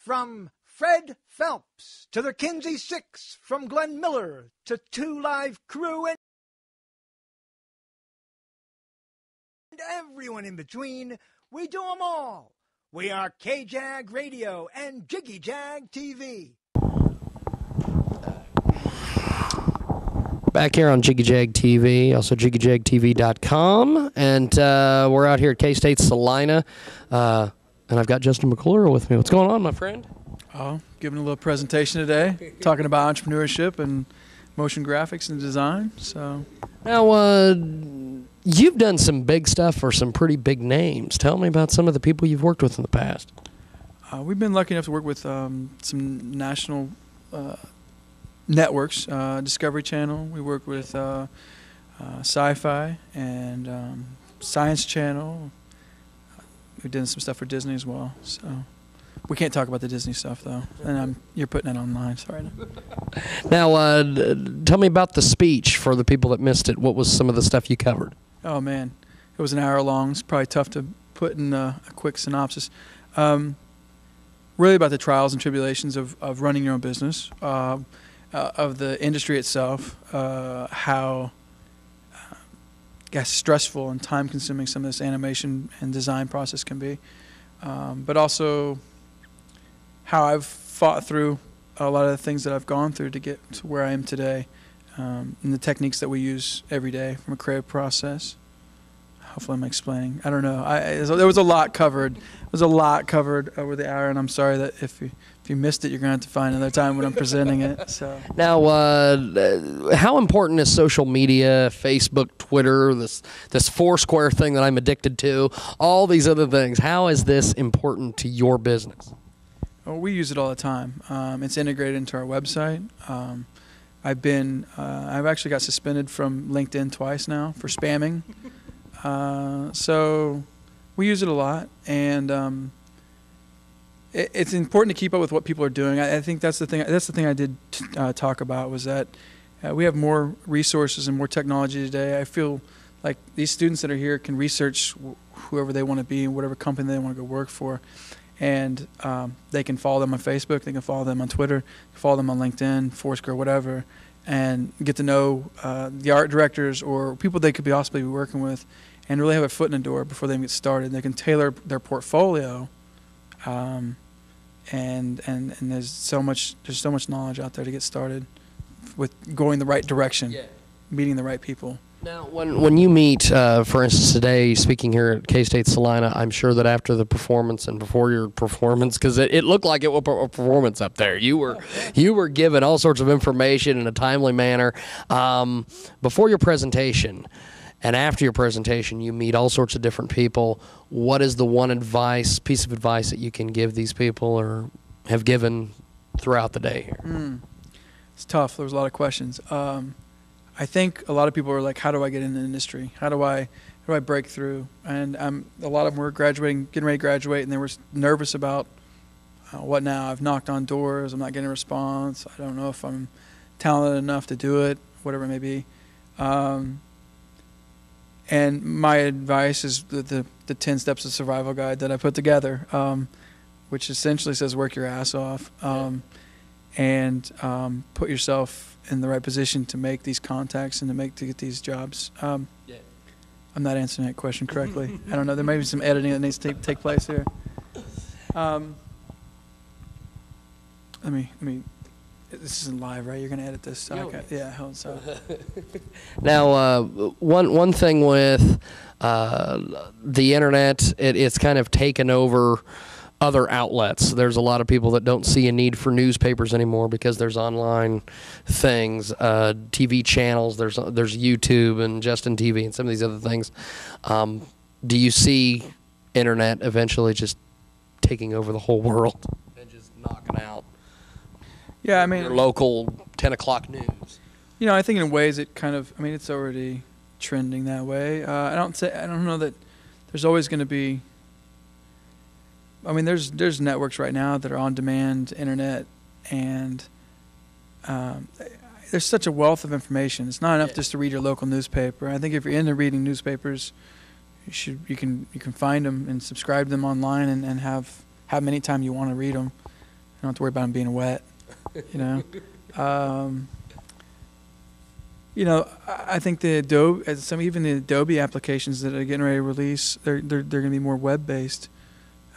From Fred Phelps to the Kinsey Six, from Glenn Miller to Two Live Crew and everyone in between, we do them all. We are K-Jag Radio and Jiggy Jag TV. Back here on Jiggy Jag TV, also jiggygagtv.com, and we're out here at K-State Salina, and I've got Justin McClure with me. What's going on, my friend? Oh, giving a little presentation today, talking about entrepreneurship and motion graphics and design. So now, you've done some big stuff for some pretty big names. Tell me about some of the people you've worked with in the past. We've been lucky enough to work with some national networks, Discovery Channel. We work with Sci-Fi and Science Channel. We've done some stuff for Disney as well. So we can't talk about the Disney stuff though, and you're putting it online. Sorry. Now, tell me about the speech for the people that missed it. What was some of the stuff you covered? Oh man, it was an hour long. It's probably tough to put in a quick synopsis. Really about the trials and tribulations of running your own business. Of the industry itself, how stressful and time-consuming some of this animation and design process can be, but also how I've fought through a lot of the things that I've gone through to get to where I am today, and the techniques that we use every day from a creative process. Hopefully I'm explaining. I don't know. There was a lot covered. There was a lot covered over the hour, and I'm sorry that if you missed it, you're going to have to find another time when I'm presenting it. So now, how important is social media, Facebook, Twitter, this Foursquare thing that I'm addicted to, all these other things? How is this important to your business? Well, we use it all the time. It's integrated into our website. I've actually got suspended from LinkedIn twice now for spamming. So we use it a lot, and it's important to keep up with what people are doing. I think that's the thing. That's the thing I did talk about, was that we have more resources and more technology today. I feel like these students that are here can research whoever they want to be and whatever company they want to go work for, and they can follow them on Facebook, they can follow them on Twitter, follow them on LinkedIn, Foursquare, whatever, and get to know the art directors or people they could possibly be working with, and really have a foot in the door before they get started. They can tailor their portfolio, and there's so much knowledge out there to get started with going the right direction, meeting the right people. Now, when you meet, for instance, today, speaking here at K-State Salina, I'm sure that after the performance and before your performance, because it looked like it was a performance up there, you were given all sorts of information in a timely manner. Before your presentation and after your presentation, you meet all sorts of different people. What is the one piece of advice that you can give these people or have given throughout the day here? It's tough. There was a lot of questions. I think a lot of people are like, how do I get in the industry? How do I break through? And a lot of them were getting ready to graduate, and they were nervous about what now? I've knocked on doors. I'm not getting a response. I don't know if I'm talented enough to do it, whatever it may be. And my advice is the 10 Steps of Survival Guide that I put together, which essentially says work your ass off, and put yourself in the right position to make these contacts and to get these jobs. I'm not answering that question correctly. I don't know. There may be some editing that needs to take place here. Let me. This isn't live, right? You're going to edit this. So so. Now, one thing with the internet, it's kind of taken over other outlets. There's a lot of people that don't see a need for newspapers anymore because there's online things, TV channels, there's YouTube and Justin TV and some of these other things. Do you see internet eventually just taking over the whole world and just knocking out I mean, your local 10 o'clock news? You know, I think in ways it kind of, it's already trending that way. I don't know that there's always going to be, there's networks right now that are on-demand internet, and there's such a wealth of information. It's not enough just to read your local newspaper. I think if you're into reading newspapers, you can find them and subscribe to them online and have them anytime you want to read them. don't have to worry about them being wet. You know. I think the Adobe, even the Adobe applications that are getting ready to release, they're going to be more web based,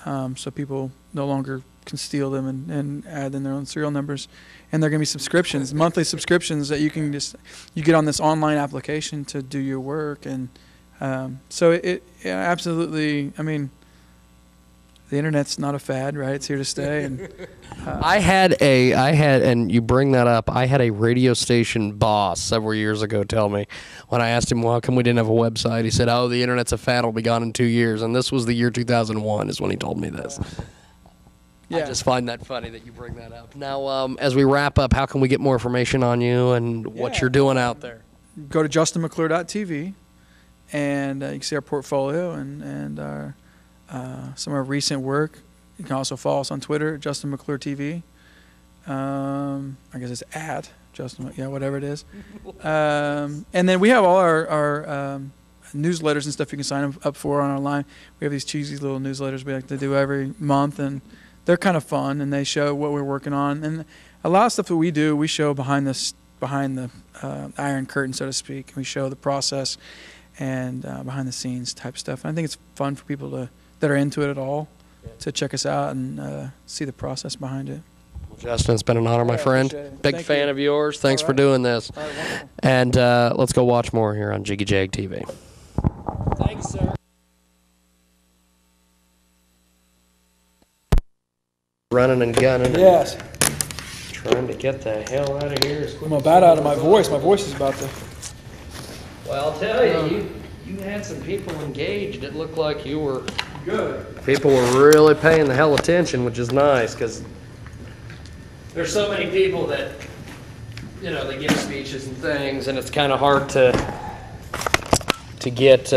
so people no longer can steal them and add in their own serial numbers, and they're going to be subscriptions, monthly subscriptions that you get on this online application to do your work, and so it absolutely. I mean, the internet's not a fad, right? It's here to stay. And I had, and you bring that up, I had a radio station boss several years ago tell me, when I asked him, well, how come we didn't have a website? He said, oh, the internet's a fad, it'll be gone in 2 years. And this was the year 2001 is when he told me this. Yeah. I just find that funny that you bring that up. Now, as we wrap up, how can we get more information on you and what you're doing out there? Go to justinmcclure.tv, and you can see our portfolio and our some of our recent work. You can also follow us on Twitter, Justin McClure TV. I guess it's at Justin, whatever it is. And then we have all our newsletters and stuff you can sign up for on our line. We have these cheesy little newsletters we like to do every month, and they're kind of fun, and they show what we're working on. And a lot of stuff that we do, we show behind the iron curtain, so to speak. We show the process and behind the scenes type stuff. And I think it's fun for people that are into it at all to check us out and see the process behind it. Well, Justin, it's been an honor, my friend. Big fan of yours. Thanks for doing this. All right, wonderful. And let's go watch more here on Jiggy Jag TV. Thanks, sir. Running and gunning. Yes. Trying to get the hell out of here. I'm about out of my voice. My voice is about to... Well, I'll tell you, you had some people engaged. It looked like you were... Good. People were really paying the hell attention, which is nice, because there's so many people that, they give speeches and things, and it's kind of hard to get...